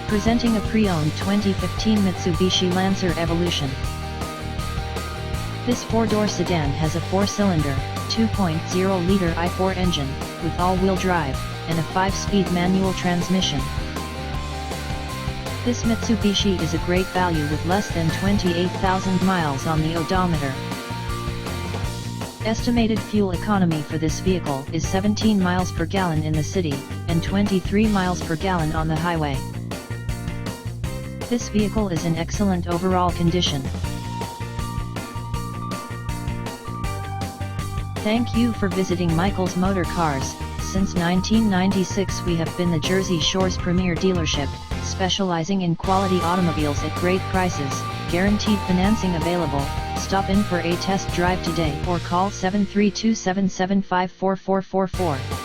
Presenting a pre-owned 2015 Mitsubishi Lancer Evolution. This four-door sedan has a four-cylinder, 2.0-liter i4 engine, with all-wheel drive, and a 5-speed manual transmission. This Mitsubishi is a great value with less than 28,000 miles on the odometer. Estimated fuel economy for this vehicle is 17 miles per gallon in the city, and 23 miles per gallon on the highway. This vehicle is in excellent overall condition. Thank you for visiting Michael's Motorcars. Since 1996 we have been the Jersey Shore's premier dealership, specializing in quality automobiles at great prices, guaranteed financing available. Stop in for a test drive today or call 732-775-4444.